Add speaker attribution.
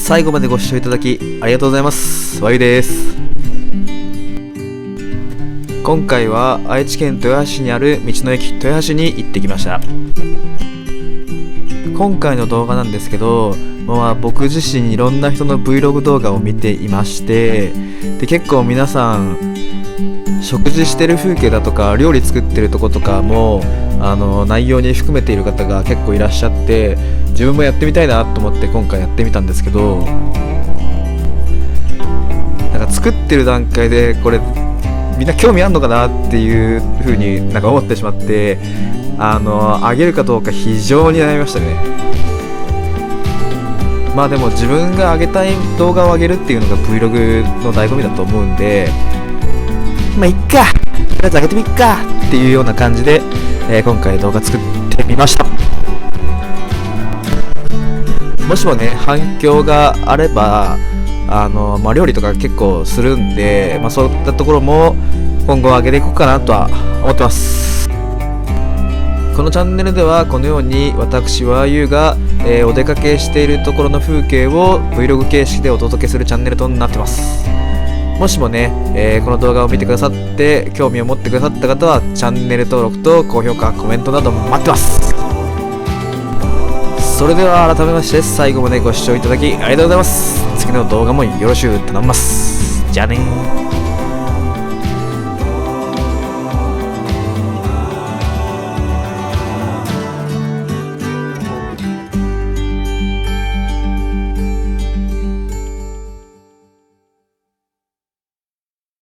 Speaker 1: 最後までご視聴いただきありがとうございます。わゆです。今回は愛知県豊橋市にある道の駅豊橋に行ってきました。今回の動画なんですけど、僕自身いろんな人の Vlog 動画を見ていまして、で結構皆さん食事してる風景だとか料理作ってるとことかも内容に含めている方が結構いらっしゃって、自分もやってみたいなと思って今回やってみたんですけど、なんか作ってる段階でこれみんな興味あんのかなっていう風になんか思ってしまって、あげるかどうか非常に悩みましたね。でも自分が上げたい動画を上げるっていうのが Vlog の醍醐味だと思うんで、いっか、とりあえず上げてみっかっていうような感じで、今回動画作ってみました。もしもね反響があれば料理とか結構するんで、そういったところも今後上げていこうかなとは思ってます。このチャンネルではこのように私はゆうが、お出かけしているところの風景を Vlog 形式でお届けするチャンネルとなってます。もしもね、この動画を見てくださって興味を持ってくださった方はチャンネル登録と高評価、コメントなど待ってます。それでは改めまして最後までご視聴いただきありがとうございます。次の動画もよろしく頼みます。じゃあねー。